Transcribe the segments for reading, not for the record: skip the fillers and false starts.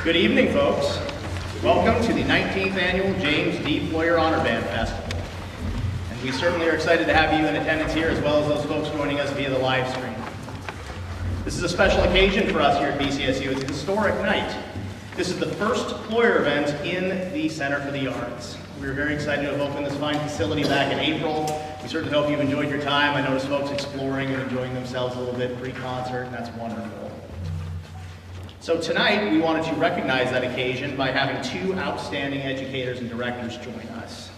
Good evening, folks. Welcome to the 19th Annual James D. Ployhar Honor Band Festival. And we certainly are excited to have you in attendance here, as well as those folks joining us via the live stream. This is a special occasion for us here at BCSU. It's a historic night. This is the first Ployhar event in the Center for the Arts. We were very excited to have opened this fine facility back in April. We certainly hope you've enjoyed your time. I noticed folks exploring and enjoying themselves a little bit pre-concert, and that's wonderful. So tonight, we wanted to recognize that occasion by having two outstanding educators and directors join us.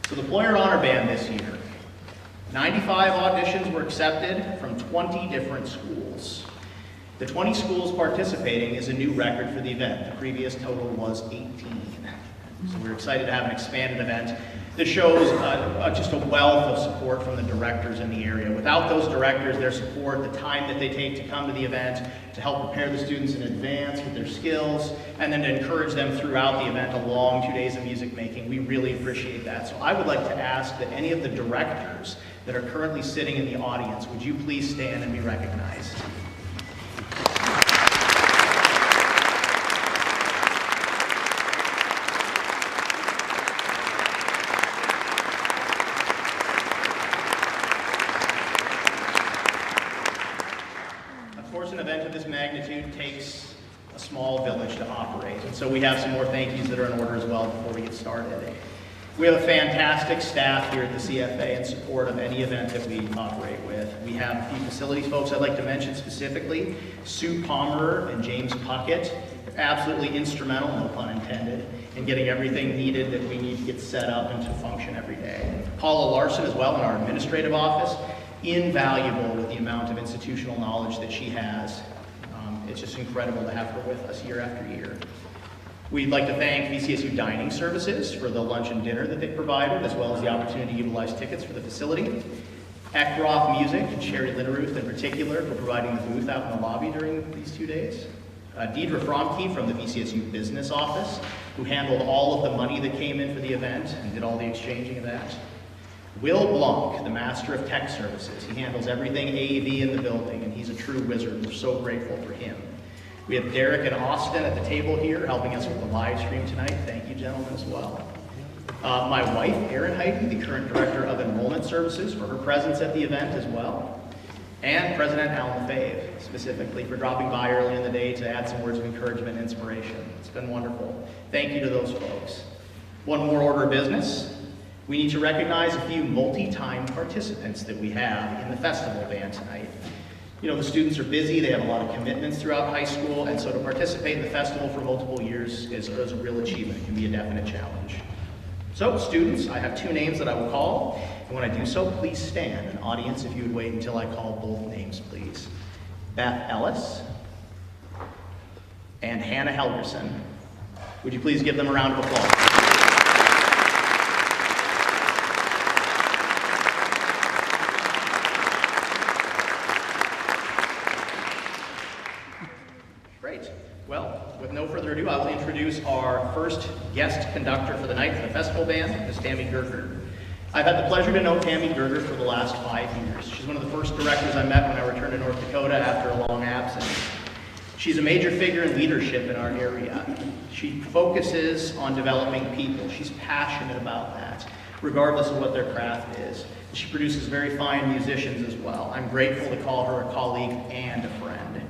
So the Ployhar Honor Band this year, 95 auditions were accepted from 20 different schools. The 20 schools participating is a new record for the event. The previous total was 18. So we're excited to have an expanded event. This shows just a wealth of support from the directors in the area. Without those directors, their support, the time that they take to come to the event, to help prepare the students in advance with their skills, and then to encourage them throughout the event, a long 2 days of music making, we really appreciate that. So I would like to ask that any of the directors that are currently sitting in the audience, would you please stand and be recognized? Magnitude takes a small village to operate, and so we have some more thank yous that are in order as well before we get started. We have a fantastic staff here at the CFA in support of any event that we operate with. We have a few facilities folks I'd like to mention specifically. Sue Palmer and James Puckett. They're absolutely instrumental, no pun intended, in getting everything needed that we need to get set up and to function every day. Paula Larson as well in our administrative office, invaluable with the amount of institutional knowledge that she has. It's just incredible to have her with us year after year. We'd like to thank BCSU Dining Services for the lunch and dinner that they provided, as well as the opportunity to utilize tickets for the facility. Ekroth Music, and Sherry Linneruth in particular, for providing the booth out in the lobby during these 2 days. Deidre Fromke from the BCSU Business Office, who handled all of the money that came in for the event and did all the exchanging of that. Will Blanc, the Master of Tech Services. He handles everything AV in the building, and he's a true wizard. We're so grateful for him. We have Derek and Austin at the table here, helping us with the live stream tonight. Thank you, gentlemen, as well. My wife, Erin Heiden, the current Director of Enrollment Services, for her presence at the event as well. And President Alan Lefebvre, specifically, for dropping by early in the day to add some words of encouragement and inspiration. It's been wonderful. Thank you to those folks. One more order of business. We need to recognize a few multi-time participants that we have in the festival band tonight. You know, the students are busy, they have a lot of commitments throughout high school, and so to participate in the festival for multiple years is a real achievement. It can be a definite challenge. So, students, I have two names that I will call, and when I do so, please stand. And audience, if you would wait until I call both names, please. Beth Ellis and Hannah Helgerson. Would you please give them a round of applause? Well, with no further ado, I will introduce our first guest conductor for the night for the festival band, Ms. Tammy Gerker. I've had the pleasure to know Tammy Gerger for the last 5 years. She's one of the first directors I met when I returned to North Dakota after a long absence. She's a major figure in leadership in our area. She focuses on developing people. She's passionate about that, regardless of what their craft is. She produces very fine musicians as well. I'm grateful to call her a colleague and a friend.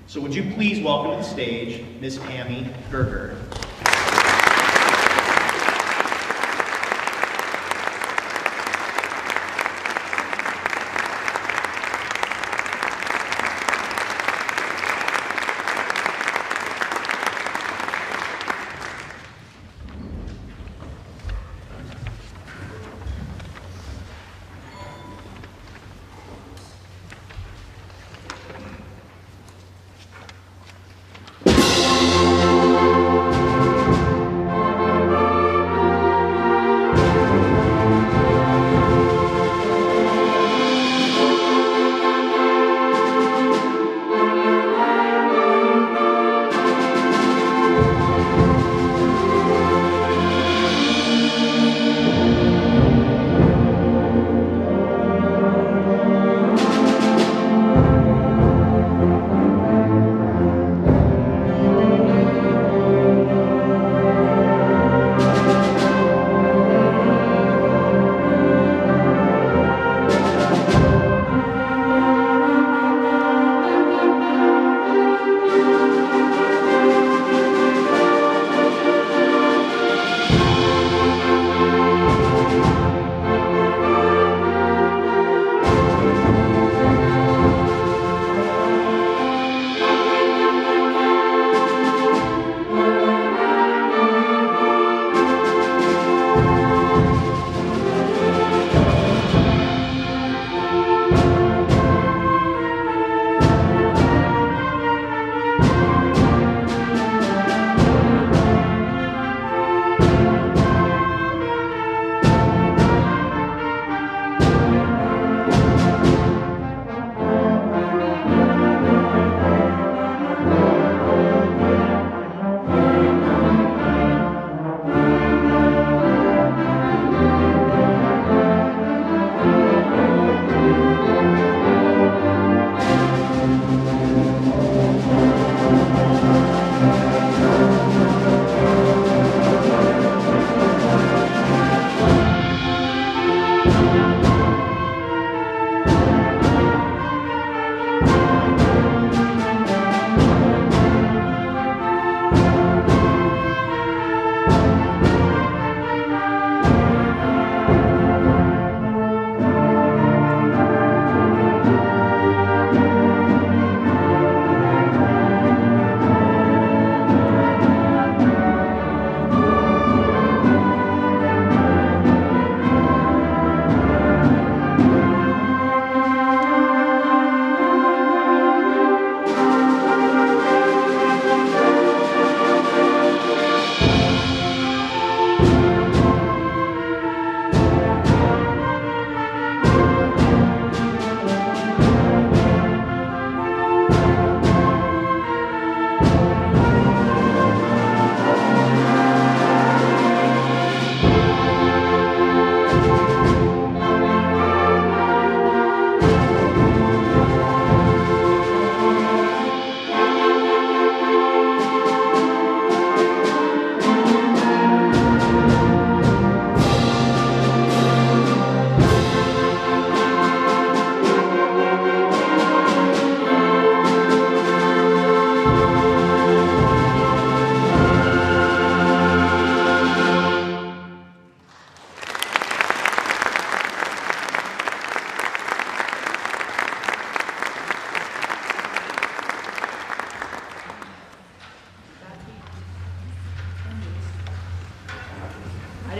So would you please welcome to the stage Ms. Tammy Gerger.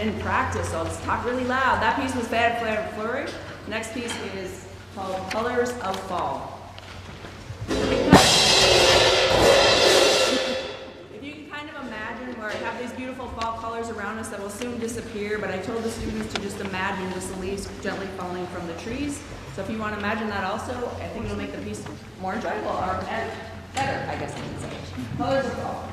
didn't practice, so I'll just talk really loud. That piece was Fad Flare Flourish. Next piece is called Colors of Fall. If you can kind of imagine where I have these beautiful fall colors around us that will soon disappear, but I told the students to just imagine just the leaves gently falling from the trees. So if you want to imagine that also, I think it'll make the piece more enjoyable, or better, I guess I can say. Colors of Fall.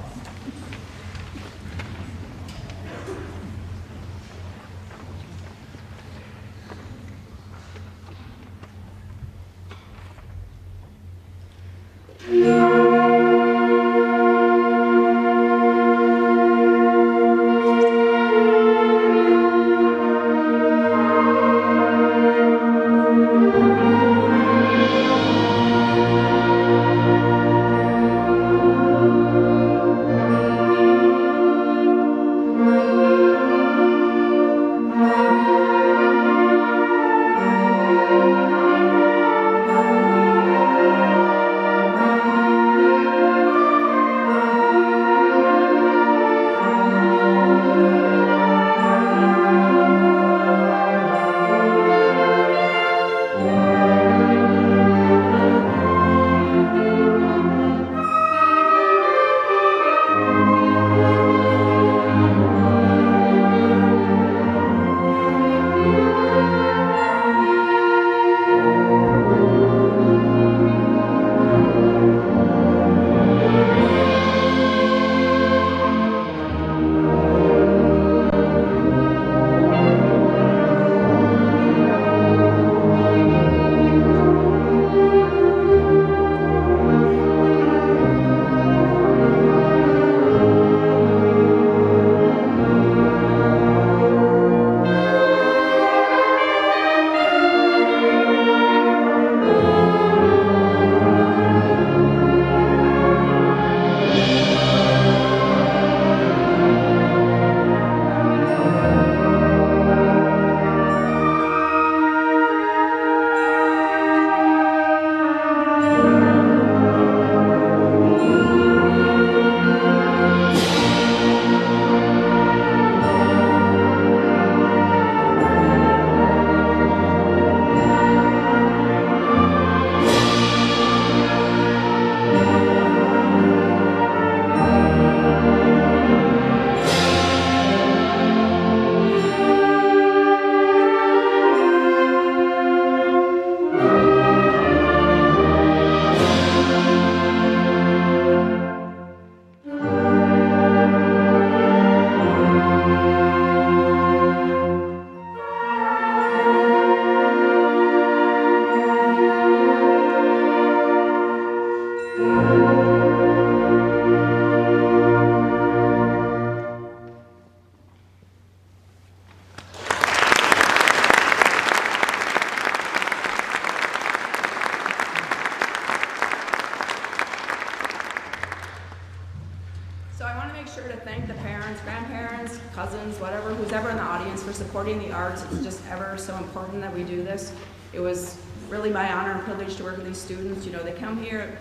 So I want to make sure to thank the parents, grandparents, cousins, whatever, who's ever in the audience for supporting the arts. It's just ever so important that we do this. It was really my honor and privilege to work with these students. You know, they come here,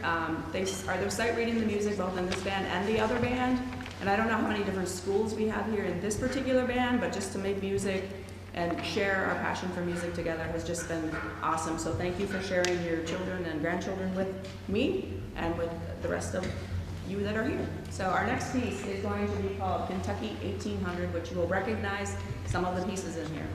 they're sight reading the music both in this band and the other band. And I don't know how many different schools we have here in this particular band, but just to make music and share our passion for music together has just been awesome. So thank you for sharing your children and grandchildren with me and with the rest of you that are here. So our next piece is going to be called Kentucky 1800, which you will recognize some of the pieces in here.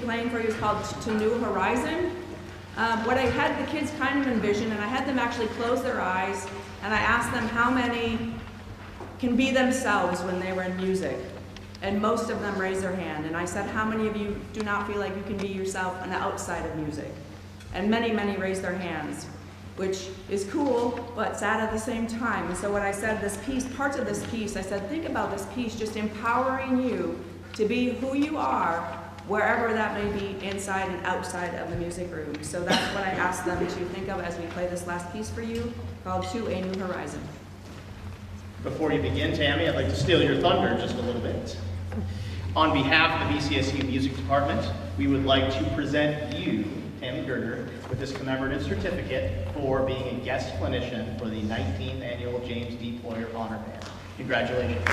playing for you is called To New Horizon. What I had the kids kind of envision, and I had them actually close their eyes, and I asked them how many can be themselves when they were in music. And most of them raised their hand. And I said, how many of you do not feel like you can be yourself on the outside of music? And many, many raised their hands, which is cool, but sad at the same time. And so what I said, this piece, parts of this piece, I said, think about this piece just empowering you to be who you are, wherever that may be, inside and outside of the music room. So that's what I asked them to think of as we play this last piece for you, called To a New Horizon. Before you begin, Tammy, I'd like to steal your thunder just a little bit. On behalf of the BCSU Music Department, we would like to present you, Tammy Gerger, with this commemorative certificate for being a guest clinician for the 19th Annual James D. Ployhar Honor Band. Congratulations.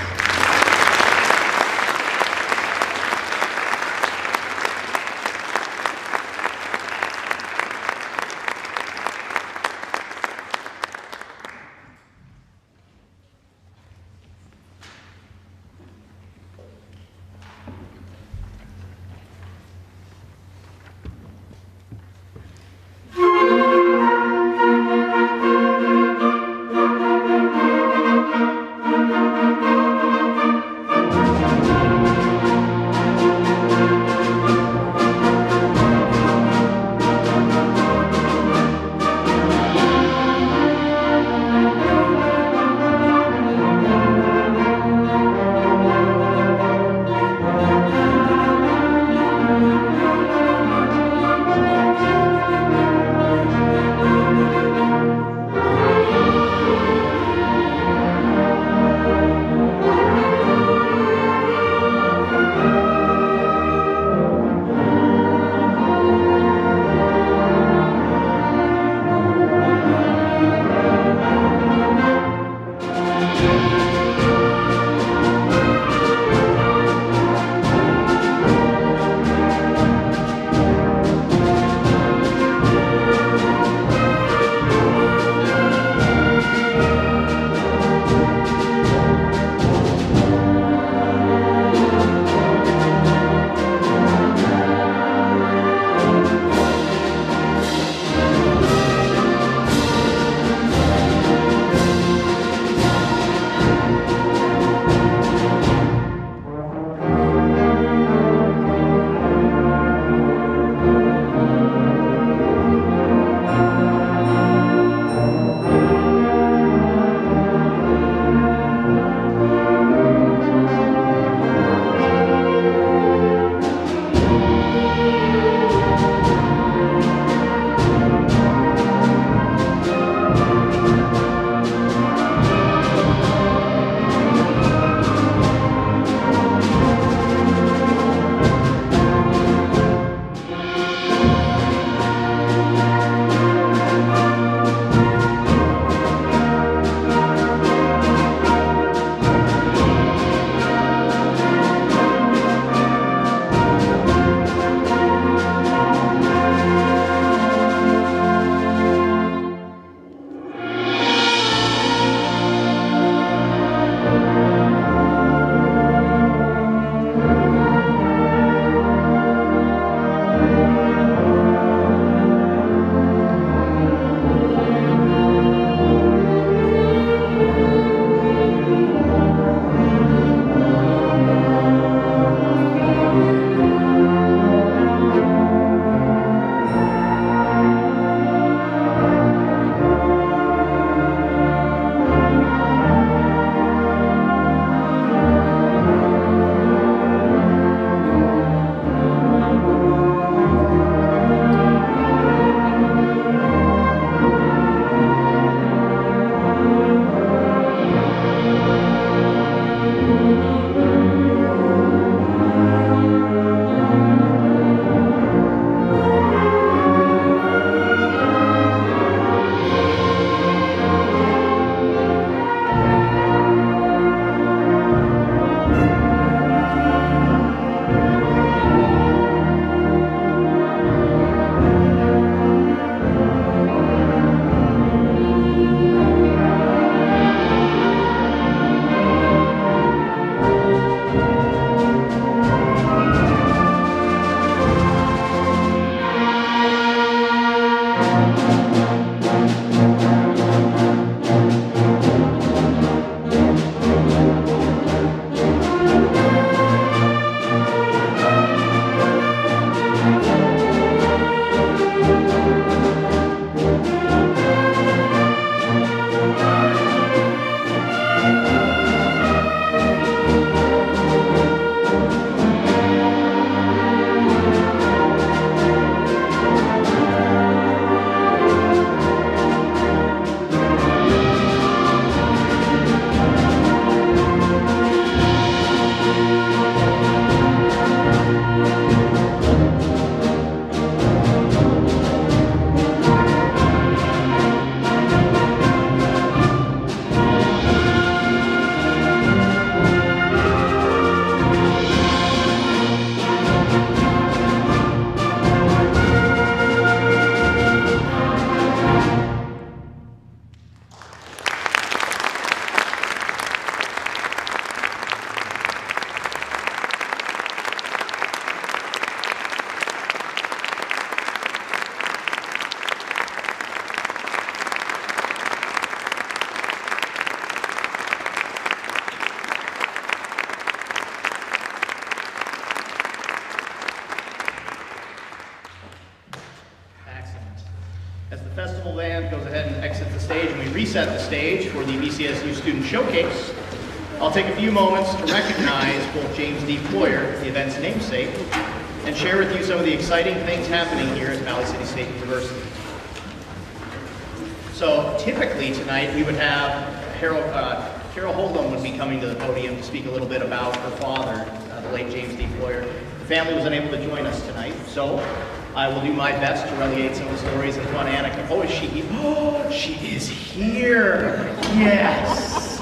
reset the stage for the VCSU Student Showcase, I'll take a few moments to recognize both James D. Ployhar, the event's namesake, and share with you some of the exciting things happening here at Valley City State University. So typically tonight we would have Carol Holdham would be coming to the podium to speak a little bit about her father, the late James D. Ployhar. The family was unable to join us tonight, so I will do my best to relegate some of the stories and fun anecdotes. Oh, is she here? Oh, she is here! Yes!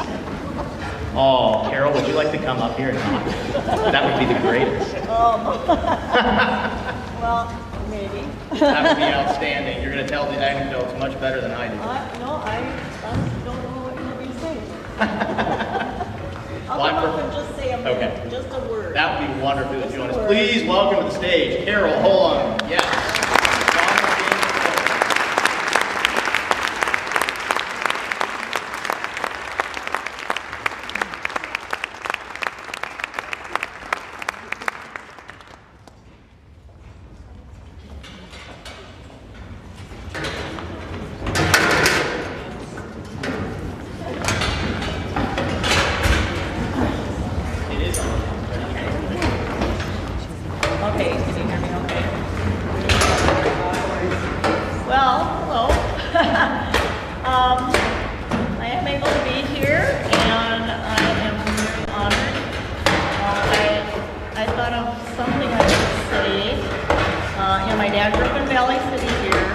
Oh, Carol, would you like to come up here and talk? That would be the greatest. Well, maybe. That would be outstanding. You're going to tell the anecdotes much better than I do. No, I honestly don't know what you're going to say. I'll Well, come up and just say a minute, Okay. just a word. That would be wonderful to join us. Word. Please welcome to the stage, Carol Holdham. Yes. Okay, can you hear me okay? Well, hello. I am able to be here and I am very honored. I thought of something I could say. My dad grew up in Valley City here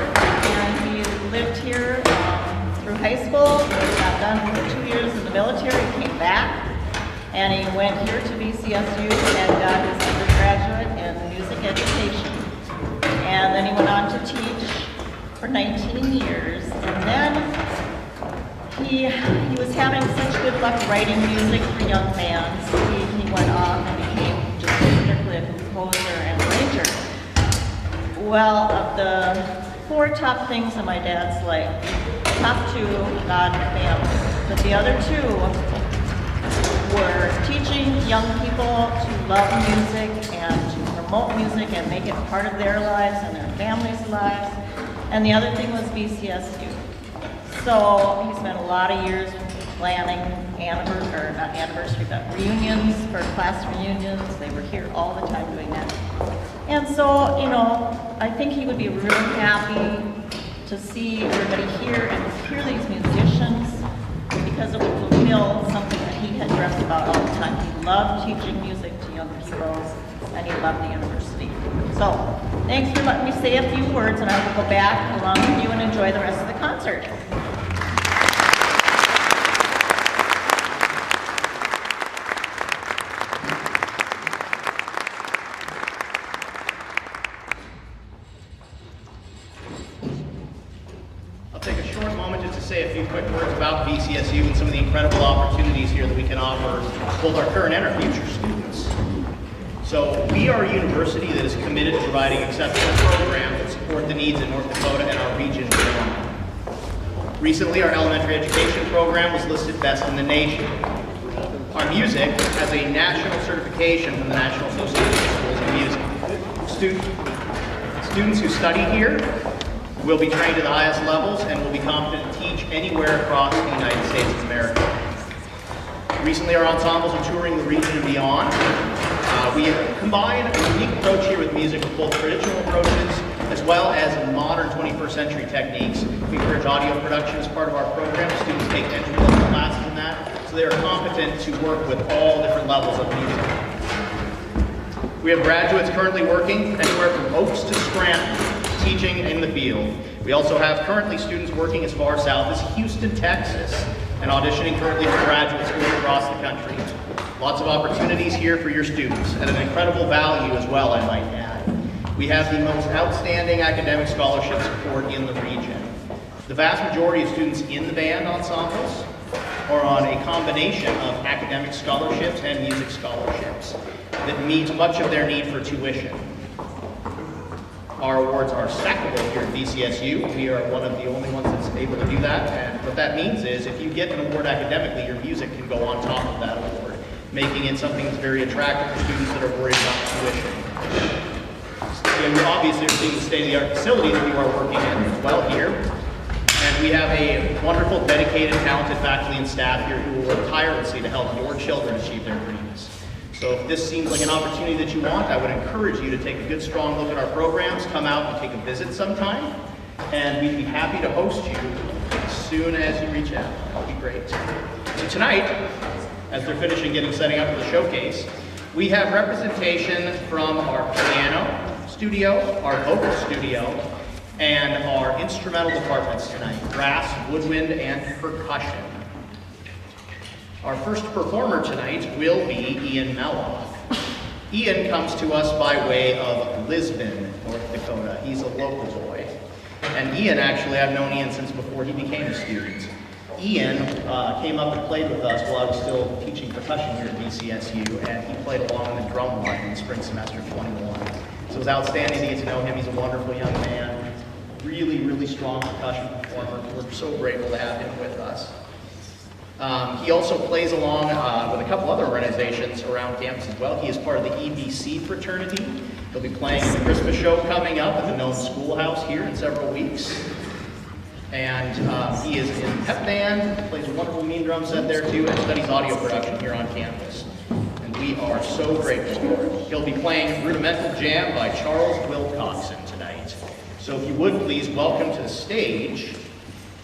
and he lived here through high school. He got done for 2 years in the military, came back. And he went here to VCSU and got his undergraduate in music education. And then he went on to teach for 19 years. And then he was having such good luck writing music for young bands. He went off and became just strictly a composer and arranger. Well, of the 4 top things in my dad's life, top 2, God and family. But the other 2 were teaching young people to love music and to promote music and make it part of their lives and their families' lives. And the other thing was VCSU. So he spent a lot of years planning reunions for class reunions. They were here all the time doing that. And so, I think he would be really happy to see everybody here and hear these musicians, because it would fulfill something that he had dreamt about all the time. He loved teaching music to young people, and he loved the university. So, thanks for letting me say a few words, and I will go back along with you and enjoy the rest of the concert. I'll take a short moment just to say a few quick words about VCSU and some of the incredible opportunities here that we can offer both our current and our future students. So we are a university that is committed to providing exceptional programs that support the needs of North Dakota and our region beyond. Recently, our elementary education program was listed best in the nation. Our music has a national certification from the National Association of Schools of Music. Students who study here will be trained to the highest levels and will be competent to teach anywhere across the United States of America. Recently, our ensembles are touring the region and beyond. We combine a unique approach here with music with both traditional approaches as well as modern 21st century techniques. We encourage audio production as part of our program. Students take entry-level classes in that, so they are competent to work with all different levels of music. We have graduates currently working anywhere from Oaks to Scranton, teaching in the field. We also have currently students working as far south as Houston, Texas, and auditioning currently for graduate schools across the country. Lots of opportunities here for your students at an incredible value as well, I might add. We have the most outstanding academic scholarship support in the region. The vast majority of students in the band ensembles are on a combination of academic scholarships and music scholarships that meet much of their need for tuition. Our awards are stackable here at VCSU. We are one of the only ones that's able to do that, and what that means is if you get an award academically, your music can go on top of that award, making it something that's very attractive for students that are worried about tuition. And we obviously are seeing the state-of-the-art facilities we are working in as well here. And we have a wonderful, dedicated, talented faculty and staff here who will work tirelessly to help your children achieve their dreams. So if this seems like an opportunity that you want, I would encourage you to take a good, strong look at our programs, come out and take a visit sometime, and we'd be happy to host you as soon as you reach out. That would be great. So tonight, as they're finishing setting up for the showcase, we have representation from our piano studio, our vocal studio, and our instrumental departments tonight, brass, woodwind, and percussion. Our first performer tonight will be Ian Meloff. Ian comes to us by way of Lisbon, North Dakota. He's a local boy. And Ian, actually, I've known Ian since before he became a student. Ian came up and played with us while I was still teaching percussion here at VCSU, and he played along in the drum line in spring semester 21. So it was outstanding to get to know him. He's a wonderful young man. Really, really strong percussion performer. We're so grateful to have him with us. He also plays along with a couple other organizations around campus as well. He is part of the EBC fraternity. He'll be playing in the Christmas show coming up at the Gnome Schoolhouse here in several weeks. And he is in pep band, plays a wonderful mean drum set there too, and studies audio production here on campus. And we are so grateful for him. He'll be playing Rudimental Jam by Charles Wilcoxon tonight. So if you would please welcome to the stage,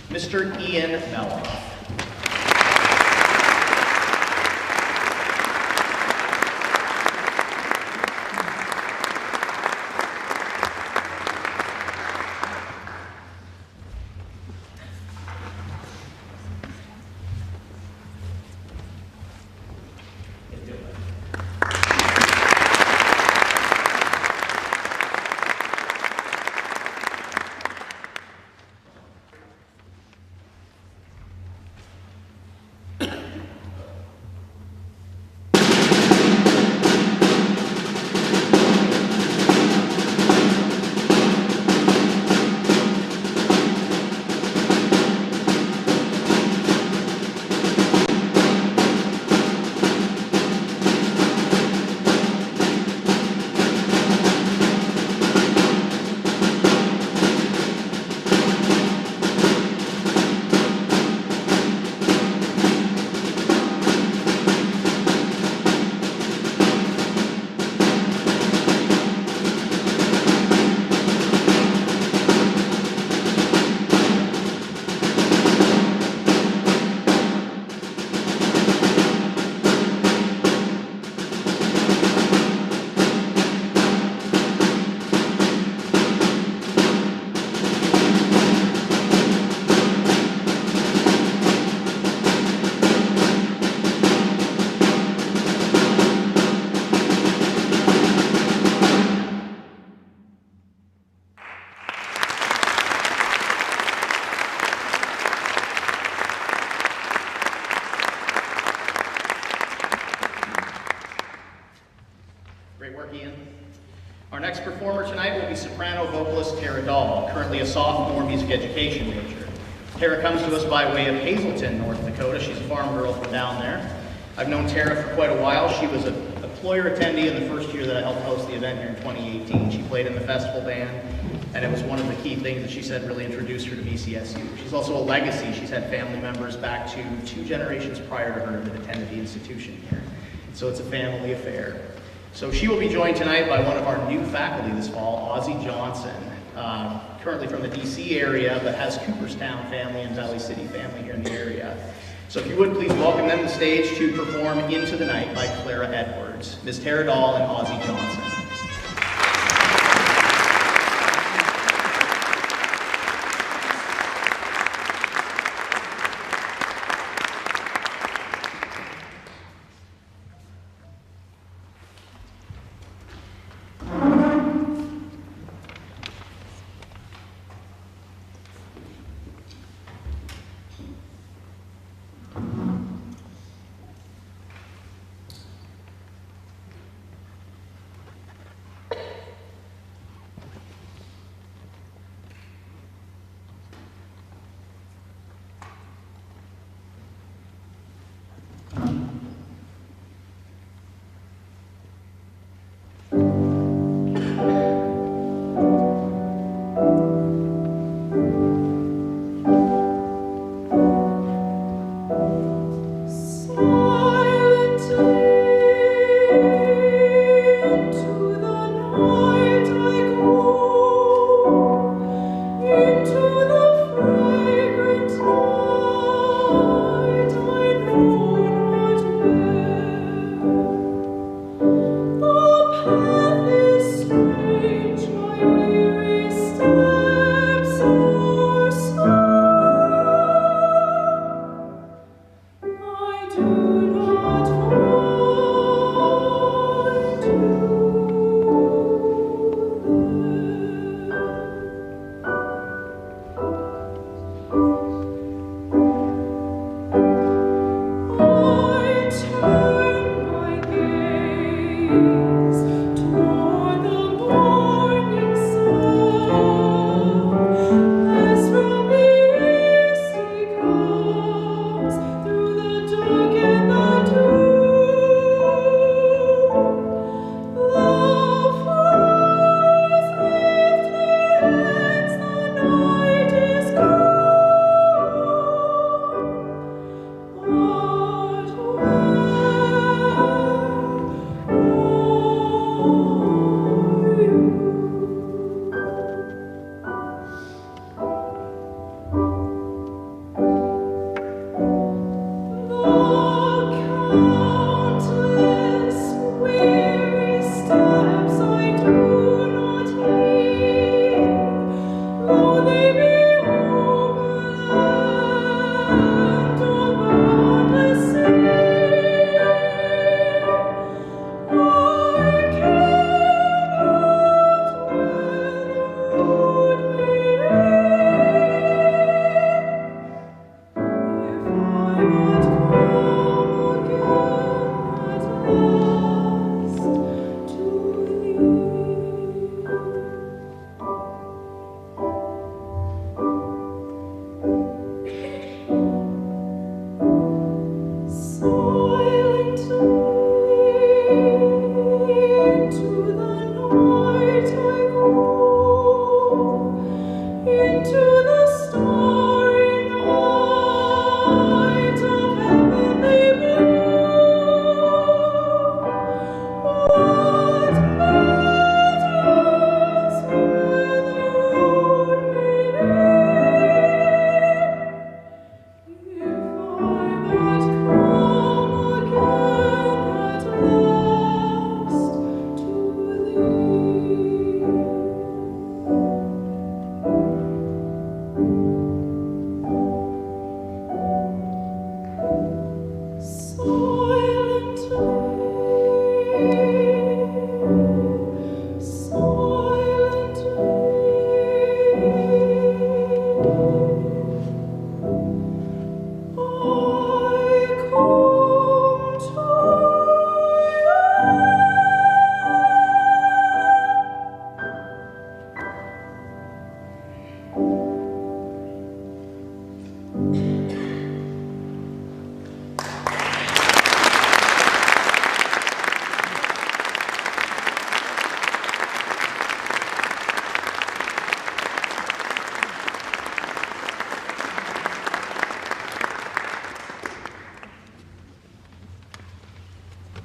Mr. Ian Meloff. Our next performer tonight will be soprano vocalist Tara Dahl, currently a sophomore music education major. Tara comes to us by way of Hazleton, North Dakota. She's a farm girl from down there. I've known Tara for quite a while. She was a Ployhar attendee in the first year that I helped host the event here in 2018. She played in the festival band, and it was one of the key things that she said really introduced her to VCSU. She's also a legacy. She's had family members back to 2 generations prior to her that attended the institution here. So it's a family affair. So she will be joined tonight by one of our new faculty this fall, Ozzie Johnson, currently from the DC area, but has Cooperstown family and Valley City family here in the area. So if you would please welcome them to the stage to perform Into the Night by Clara Edwards, Ms. Tara Dahl and Ozzie Johnson.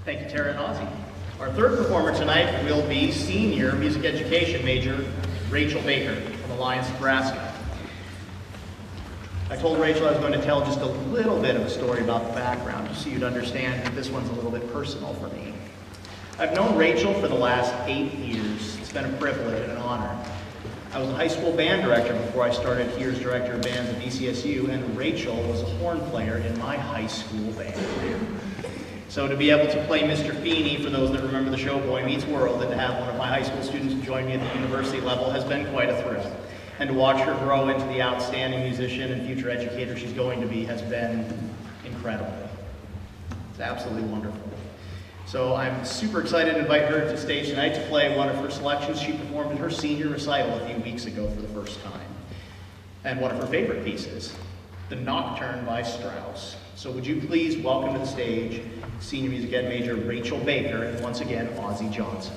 Thank you, Tara and Ozzy. Our third performer tonight will be senior music education major Rachel Baker from Alliance, Nebraska. I told Rachel I was going to tell just a little bit of a story about the background, just so you'd understand that this one's a little bit personal for me. I've known Rachel for the last 8 years. It's been a privilege and an honor. I was a high school band director before I started here as director of bands at ECSU, and Rachel was a horn player in my high school band. So to be able to play Mr. Feeney, for those that remember the show Boy Meets World, and to have one of my high school students join me at the university level has been quite a thrill. And to watch her grow into the outstanding musician and future educator she's going to be has been incredible. It's absolutely wonderful. So I'm super excited to invite her to stage tonight to play one of her selections she performed in her senior recital a few weeks ago for the first time. And one of her favorite pieces, The Nocturne by Strauss. So would you please welcome to the stage senior music ed major Rachel Baker and once again Ozzy Johnson.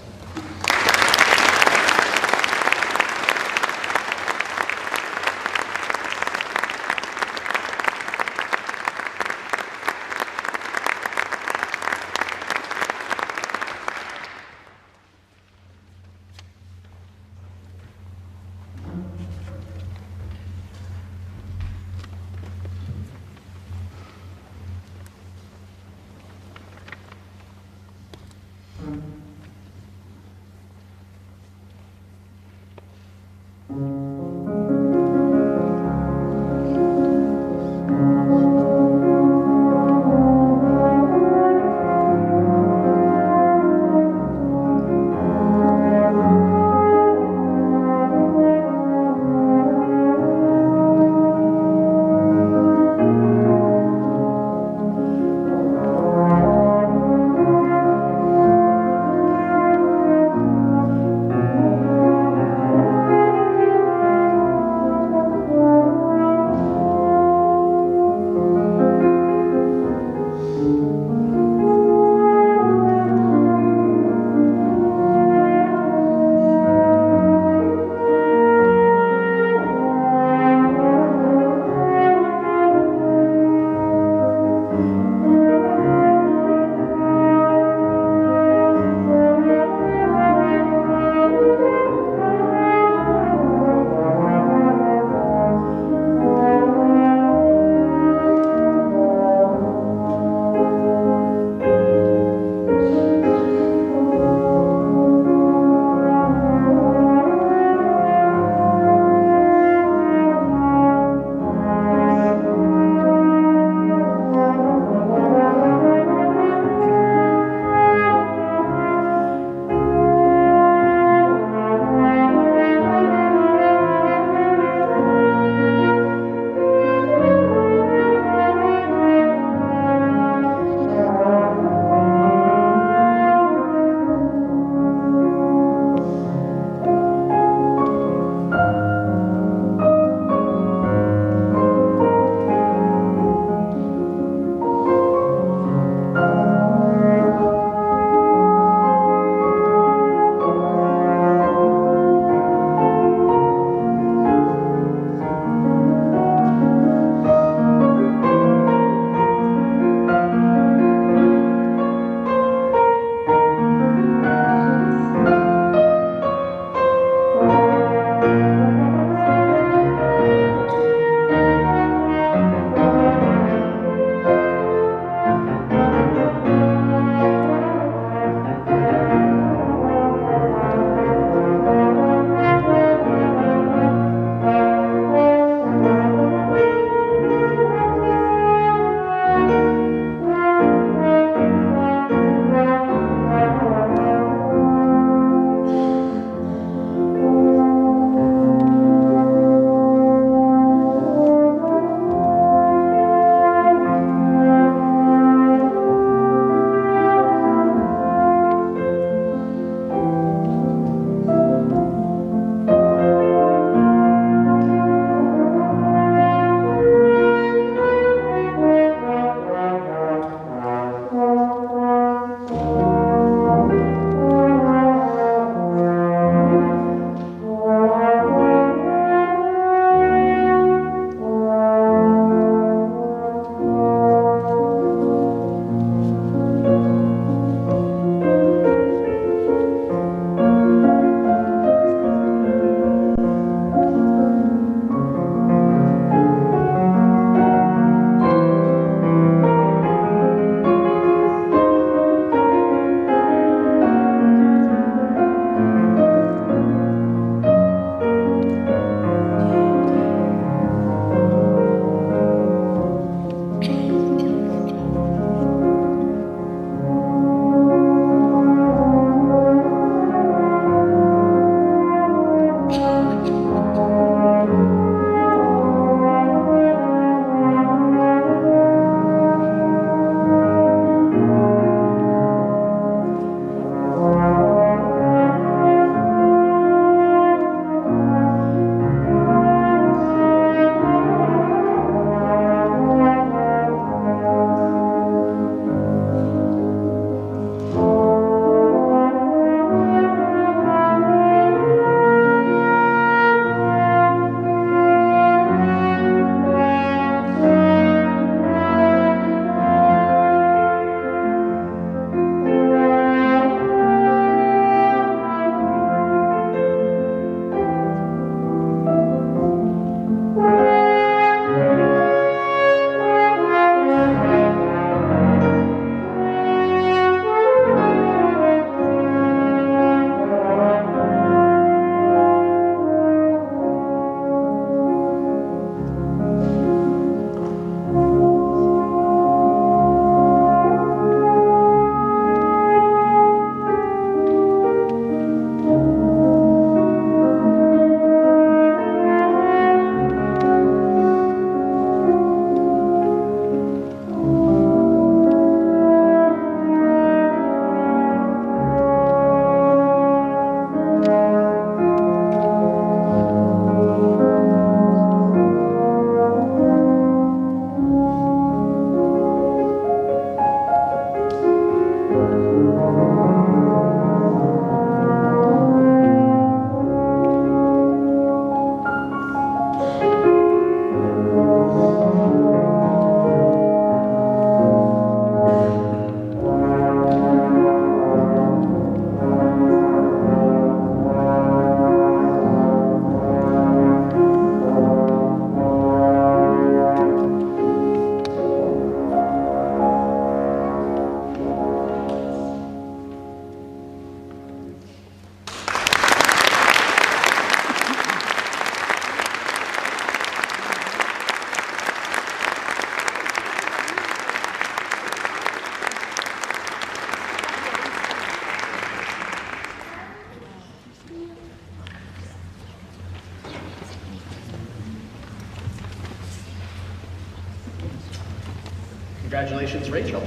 Congratulations, Rachel.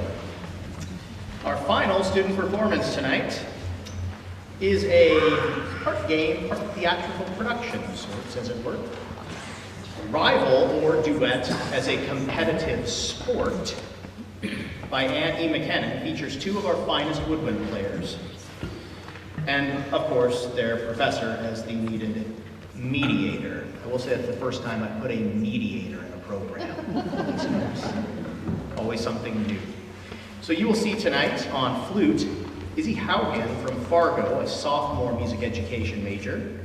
Our final student performance tonight is a part game, part theatrical production, so it says it were. Rival or Duet as a Competitive Sport by Ann E. McKinnon features two of our finest woodwind players, and of course their professor as the needed mediator. I will say it's the first time I put a mediator in a program. Always something new. So you will see tonight on flute, Izzy Haugen from Fargo, a sophomore music education major,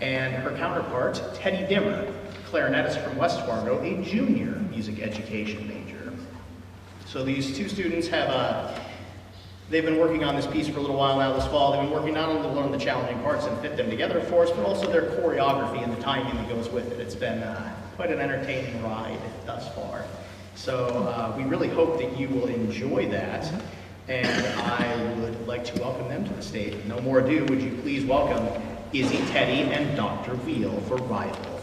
and her counterpart, Teddy Dimmer, clarinetist from West Fargo, a junior music education major. So these two students they've been working on this piece for a little while now this fall. They've been working not only to learn the challenging parts and fit them together, of course, but also their choreography and the timing that goes with it. It's been quite an entertaining ride thus far. So we really hope that you will enjoy that. And I would like to welcome them to the stage. With no more ado, would you please welcome Izzy, Teddy, and Dr. Wheel for Rival.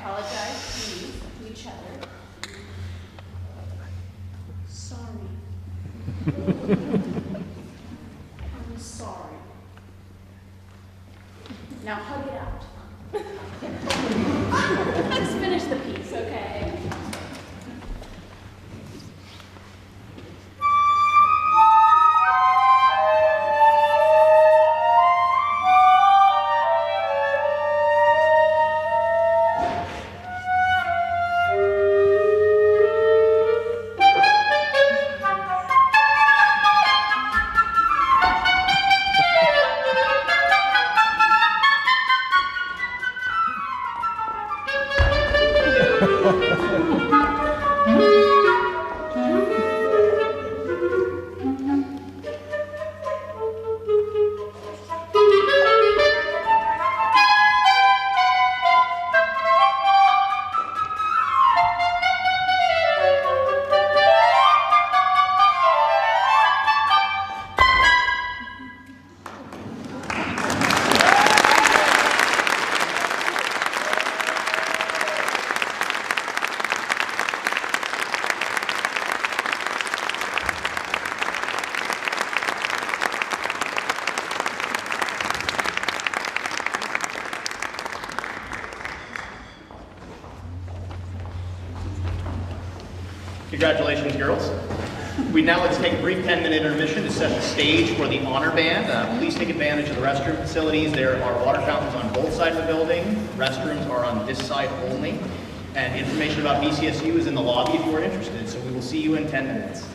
apologize, please, to each other. Sorry. I'm sorry. Now hug it out. Let's finish the piece, okay? Congratulations, girls. Let's take a brief 10-minute intermission to set the stage for the honor band. Please take advantage of the restroom facilities. There are water fountains on both sides of the building. Restrooms are on this side only. And information about BCSU is in the lobby if you are interested. So we will see you in 10 minutes.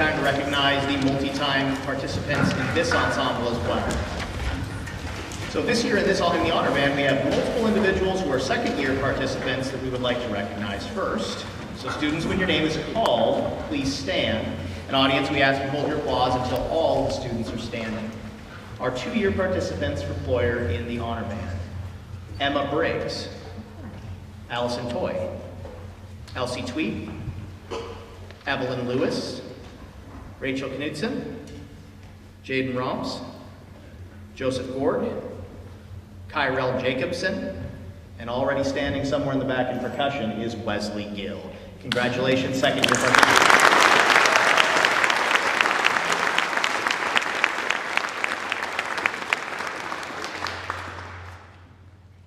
time to recognize the multi-time participants in this ensemble as well. So this year in the honor band, we have multiple individuals who are second-year participants that we would like to recognize first. So students, when your name is called, please stand. And audience, we ask you to hold your applause until all the students are standing. Our 2-year participants for Ployhar in the honor band: Emma Briggs, Allison Toy, Elsie Tweet, Evelyn Lewis, Rachel Knudsen, Jaden Romps, Joseph Gord, Kyrell Jacobson, and already standing somewhere in the back in percussion is Wesley Gill. Congratulations, second year participants.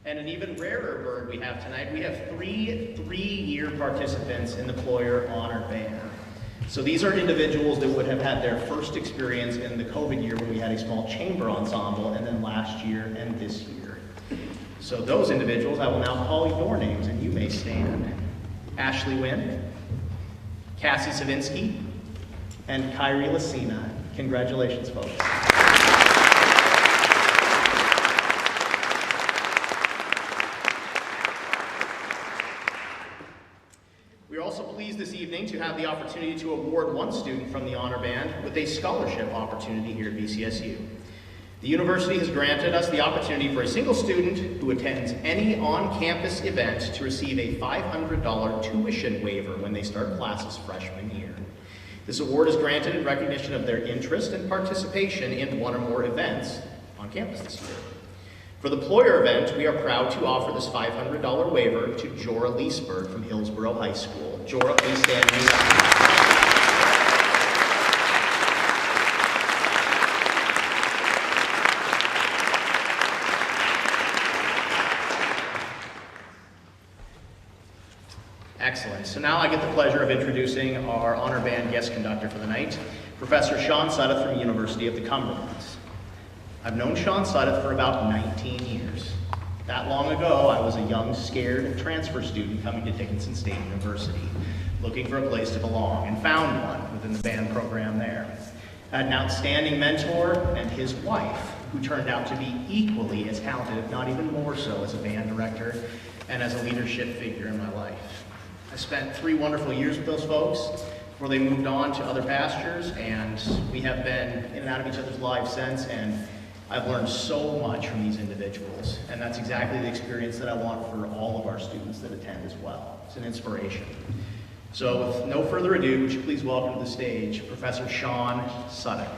And an even rarer bird we have tonight, we have three-year participants in the Ployhar Honor Band. So these are individuals that would have had their first experience in the COVID year when we had a small chamber ensemble, and then last year and this year. So those individuals, I will now call your names and you may stand. Ashley Wynn, Cassie Savinsky, and Kyrie Lacina. Congratulations, folks. We are also pleased this evening to have the opportunity to award one student from the honor band with a scholarship opportunity here at BCSU. The university has granted us the opportunity for a single student who attends any on-campus event to receive a $500 tuition waiver when they start classes freshman year. This award is granted in recognition of their interest and participation in one or more events on campus this year. For the Ployhar event, we are proud to offer this $500 waiver to Jorah Leesberg from Hillsborough High School. Jorah, please stand and be recognized. Excellent. So now I get the pleasure of introducing our honor band guest conductor for the night, Professor Sean Suddeth from University of the Cumberlands. I've known Sean Suddeth for about 19 years. That long ago, I was a young, scared transfer student coming to Dickinson State University, looking for a place to belong, and found one within the band program there. I had an outstanding mentor and his wife, who turned out to be equally as talented, if not even more so, as a band director and as a leadership figure in my life. I spent 3 wonderful years with those folks before they moved on to other pastures, and we have been in and out of each other's lives since, and I've learned so much from these individuals, and that's exactly the experience that I want for all of our students that attend as well. It's an inspiration. So with no further ado, would you please welcome to the stage Professor Sean Suddeth.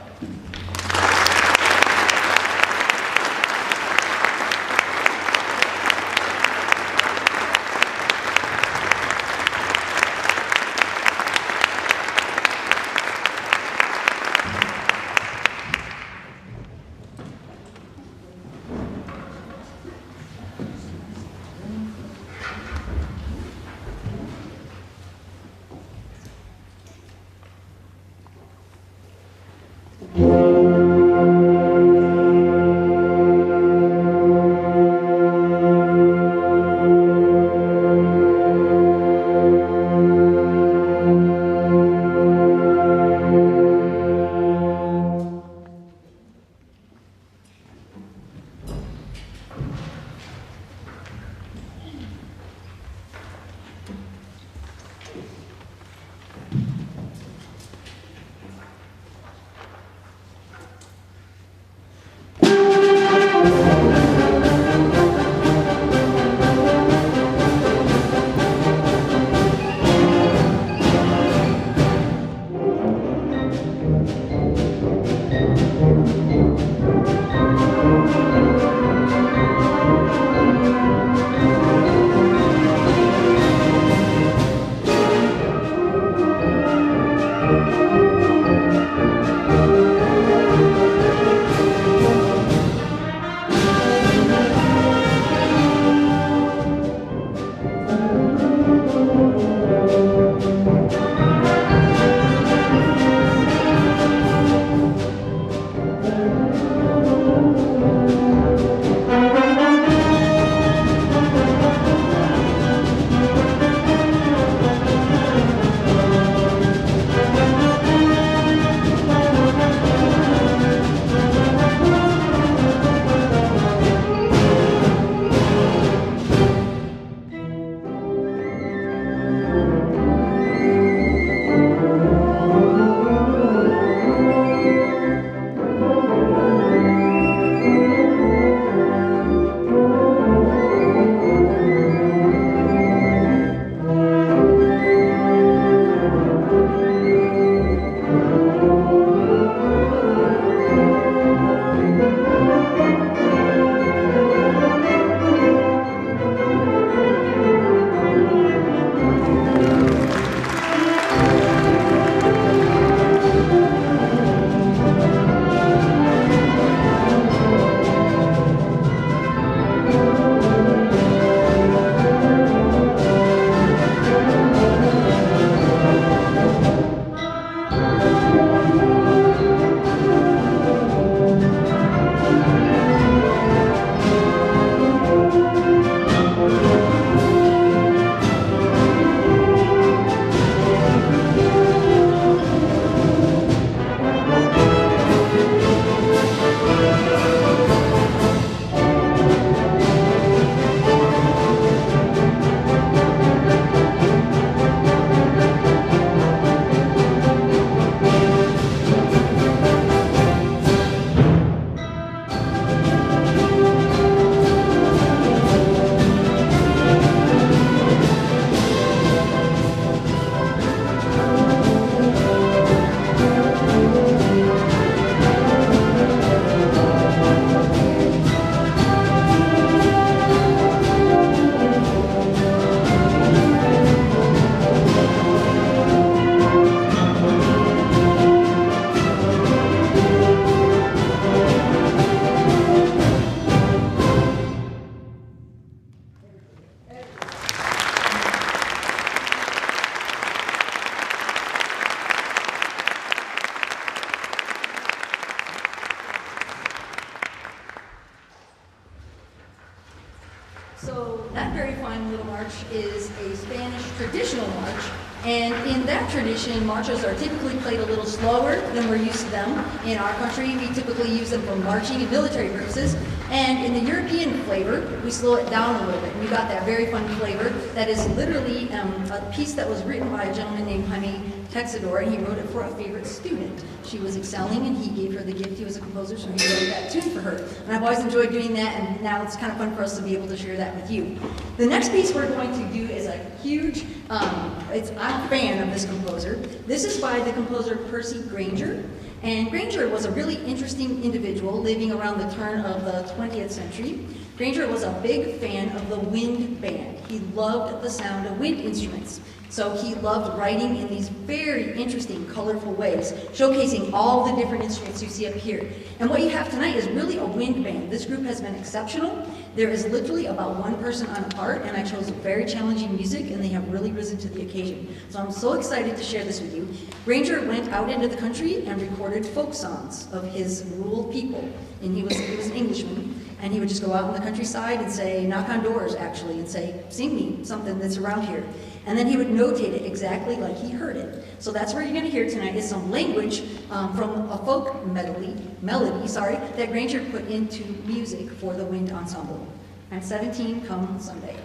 march is a Spanish traditional march. And in that tradition, marches are typically played a little slower than we're used to them. In our country, we typically use them for marching and military purposes. And in the European flavor, we slow it down a little bit. And you got that very fun flavor that is literally a piece that was written by a gentleman named Jaime Texador, and he wrote it for a favorite student. She was excelling, and he gave her the gift. He was a composer, so he wrote that tune for her. And I've always enjoyed doing that, and now it's kind of fun for us to be able to share that with you. The next piece we're going to do is a huge, I'm a fan of this composer. This is by the composer Percy Grainger. And Grainger was a really interesting individual living around the turn of the 20th century. Grainger was a big fan of the wind band. He loved the sound of wind instruments. So he loved writing in these very interesting, colorful ways, showcasing all the different instruments you see up here. And what you have tonight is really a wind band. This group has been exceptional. There is literally about one person on a part, and I chose very challenging music, and they have really risen to the occasion. So I'm so excited to share this with you. Grainger went out into the country and recorded folk songs of his rural people. And he was an Englishman. And he would just go out in the countryside and say, knock on doors actually, and say, sing me something that's around here. And then he would notate it exactly like he heard it. So that's what you're going to hear tonight is some language from a folk melody, that Grainger put into music for the wind ensemble. And 17 come Sunday.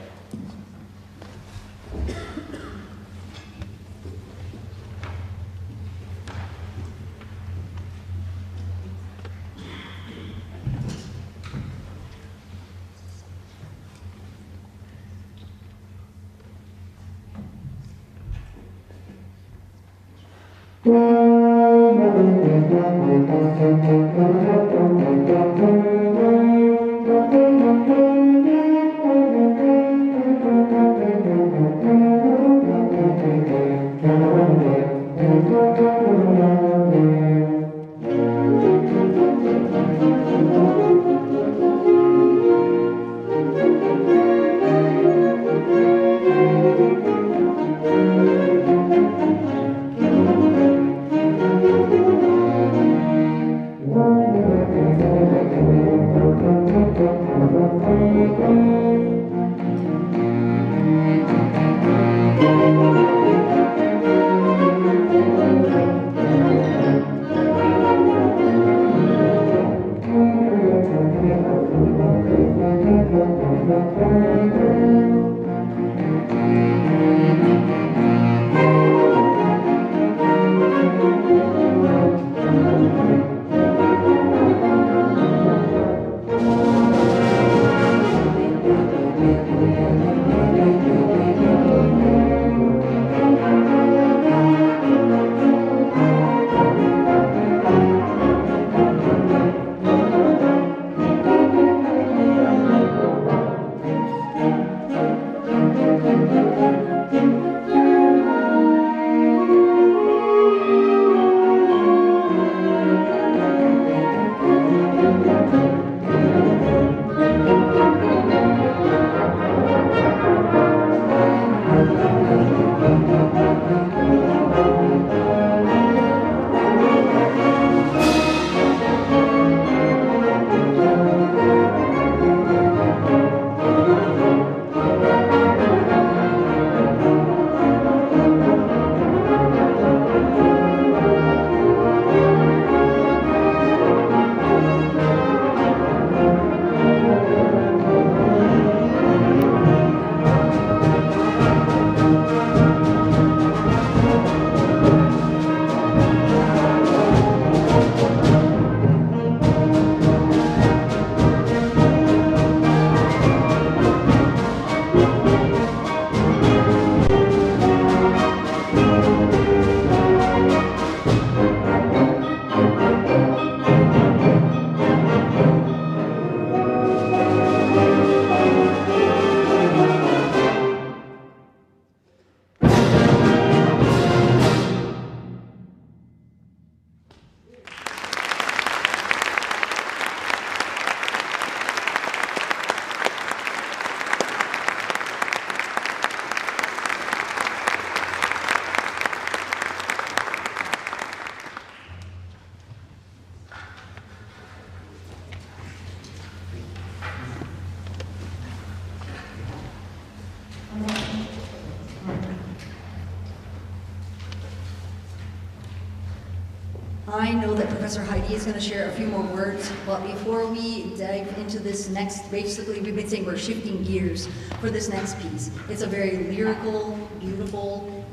I know that Professor Heidi is going to share a few more words, but before we dive into this next, basically we've been saying we're shifting gears for this next piece. It's a very lyrical, beautiful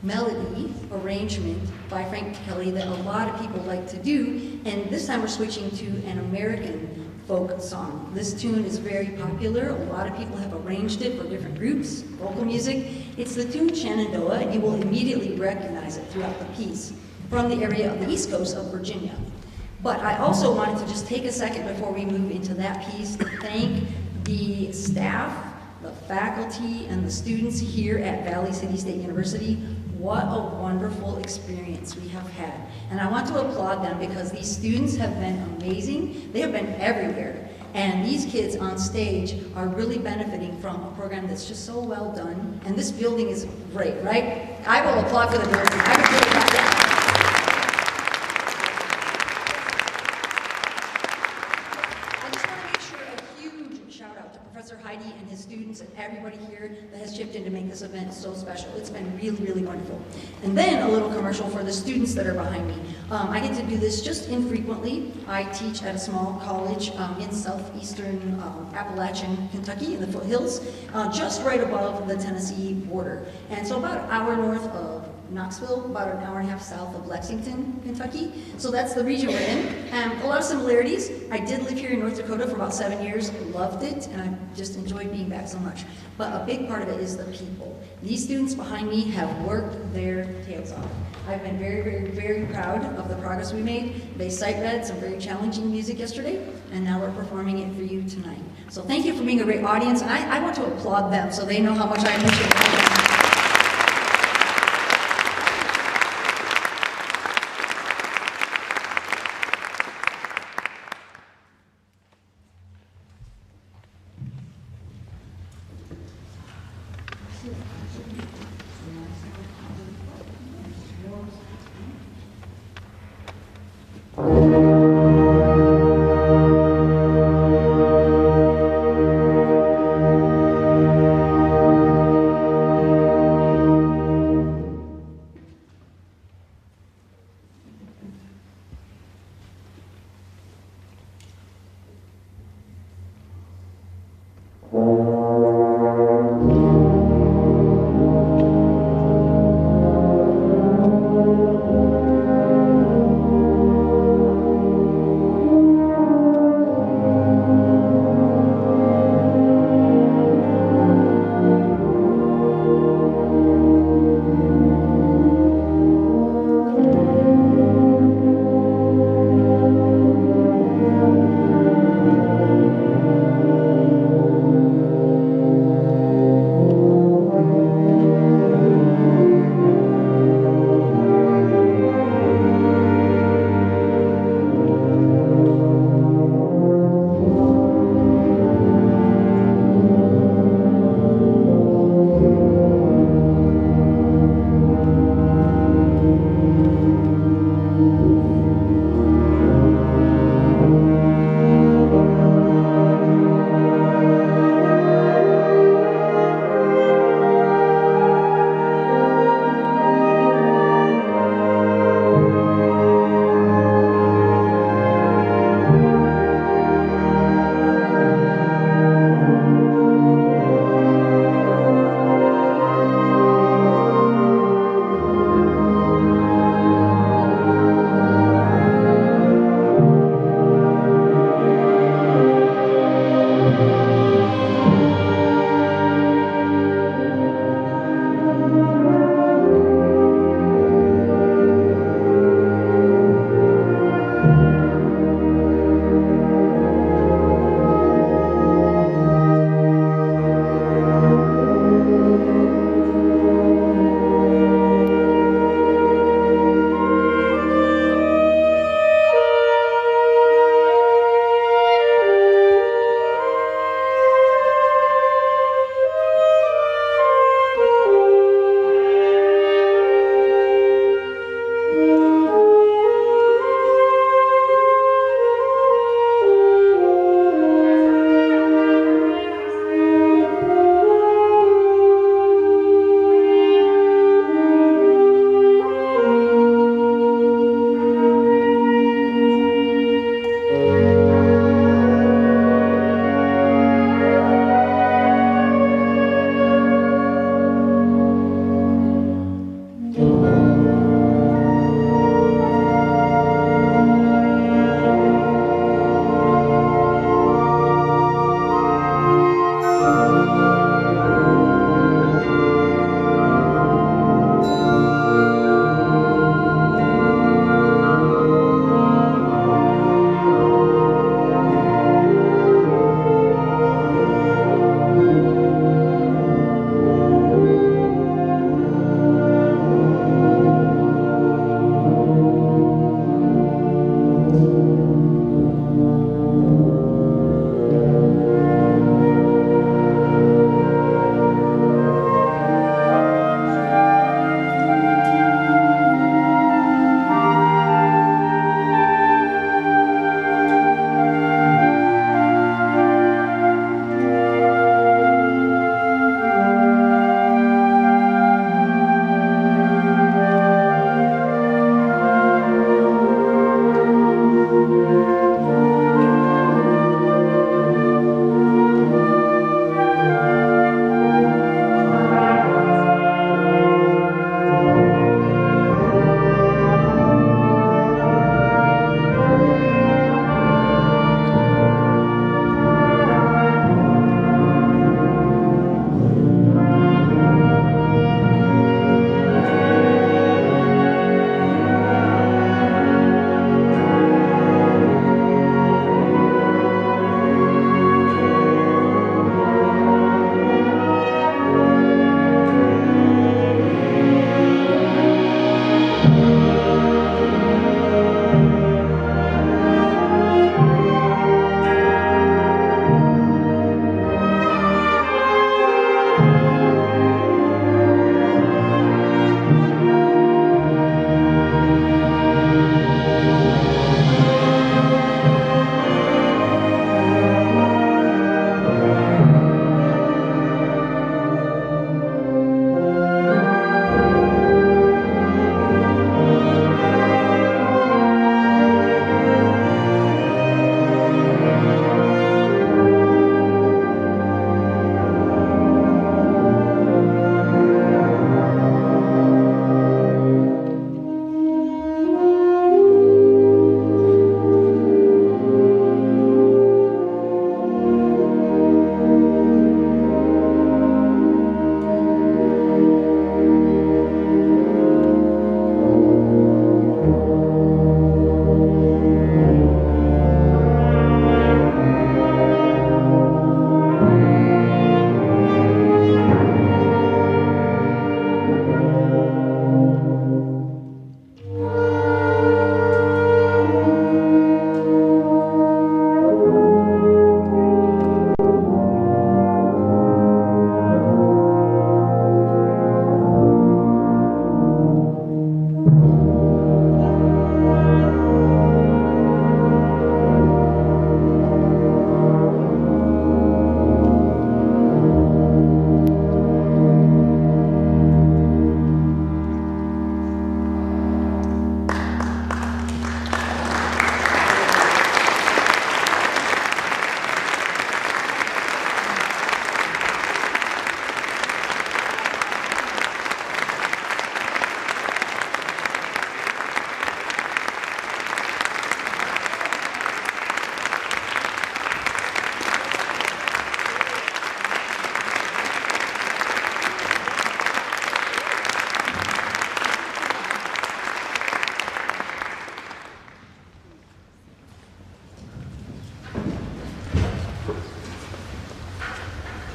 melody arrangement by Frank Kelly that a lot of people like to do, and this time we're switching to an American folk song. This tune is very popular. A lot of people have arranged it for different groups, vocal music. It's the tune Shenandoah, and you will immediately recognize it throughout the piece from the area of the East Coast of Virginia. But I also wanted to just take a second before we move into that piece to thank the staff, the faculty, and the students here at Valley City State University. What a wonderful experience we have had. And I want to applaud them because these students have been amazing. They have been everywhere. And these kids on stage are really benefiting from a program that's just so well done. And this building is great, right? I will applaud for the building. I would really like that. I just want to make sure a huge shout out to Professor Heidi and his students and everybody here that has chipped in to make this event so special. It's been really, really wonderful. And then a little commercial for the students that are behind me. I get to do this just infrequently. I teach at a small college in southeastern Appalachian, Kentucky, in the foothills, just right above the Tennessee border. And so about an hour north of Knoxville, about an hour and a half south of Lexington, Kentucky. So that's the region we're in. A lot of similarities. I did live here in North Dakota for about 7 years, loved it, and I just enjoyed being back so much. But a big part of it is the people. These students behind me have worked their tails off. I've been very, very, very proud of the progress we made. They sight read some very challenging music yesterday, and now we're performing it for you tonight. So thank you for being a great audience, and I want to applaud them so they know how much I appreciate it.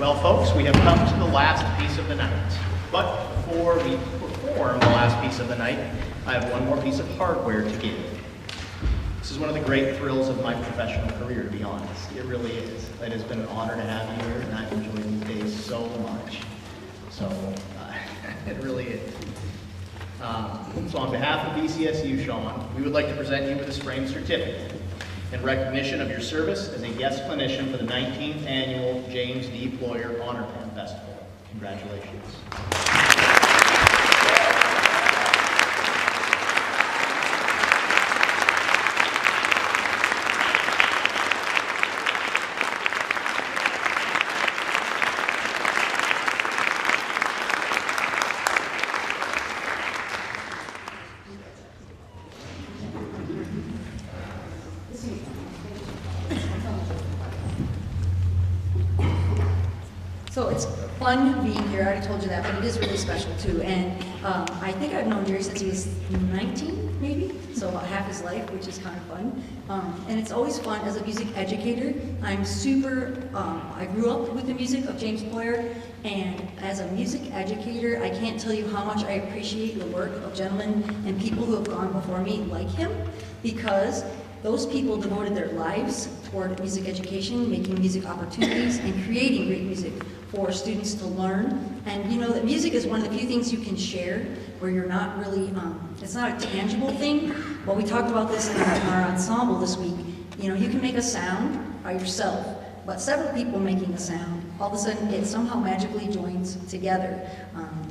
Well, folks, we have come to the last piece of the night. But before we perform the last piece of the night, I have one more piece of hardware to give. This is one of the great thrills of my professional career, to be honest. It really is. It has been an honor to have you here, and I've enjoyed these days so much. So, it really is. So on behalf of BCSU, Sean, we would like to present you with this framed certificate in recognition of your service as a guest clinician for the 19th Annual James D. Ployhar Honor Band Festival. Congratulations. So it's fun being here, I already told you that, but it is really special too. And I think I've known Jerry since he was 19, maybe, so about half his life, which is kind of fun. And it's always fun as a music educator. I'm super, I grew up with the music of James Ployhar, and as a music educator, I can't tell you how much I appreciate the work of gentlemen and people who have gone before me like him, because those people devoted their lives toward music education, making music opportunities, and creating great music for students to learn. And you know that music is one of the few things you can share where you're not really, it's not a tangible thing. But we talked about this in our ensemble this week. You know, you can make a sound by yourself, but several people making a sound, all of a sudden it somehow magically joins together.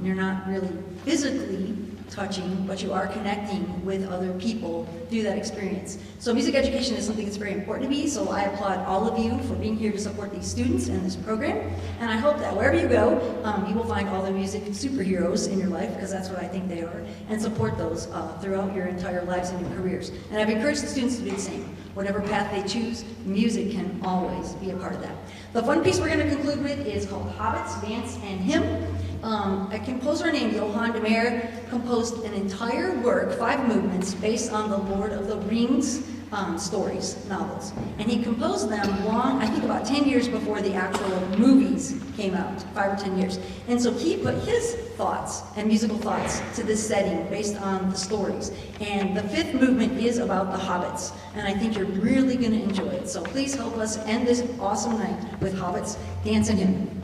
You're not really physically touching, but you are connecting with other people through that experience. So music education is something that's very important to me, so I applaud all of you for being here to support these students and this program. And I hope that wherever you go, you will find all the music superheroes in your life, because that's what I think they are, and support those throughout your entire lives and your careers. And I've encouraged the students to do the same. Whatever path they choose, music can always be a part of that. The fun piece we're going to conclude with is called Hobbits, Dance, and Hymn. A composer named Johann de Meer composed an entire work, 5 movements, based on the Lord of the Rings stories, novels. And he composed them long, I think about 10 years before the actual movies came out, 5 or 10 years. And so he put his thoughts and musical thoughts to this setting based on the stories. And the 5th movement is about the hobbits. And I think you're really going to enjoy it. So please help us end this awesome night with Hobbits, Dance, and Hymn.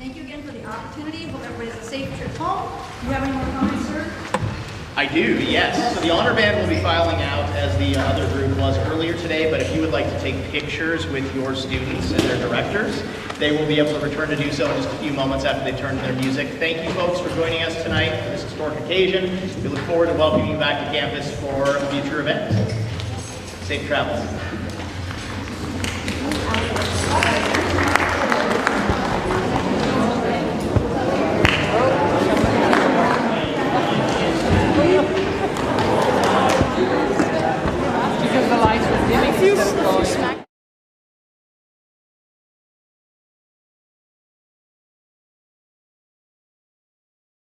Thank you again for the opportunity. Hope everybody has a safe trip home. Do you have any more comments, sir? I do, yes. So the honor band will be filing out as the other group was earlier today, but if you would like to take pictures with your students and their directors, they will be able to return to do so in just a few moments after they turn to their music. Thank you folks for joining us tonight for this historic occasion. We look forward to welcoming you back to campus for future events. Safe travels.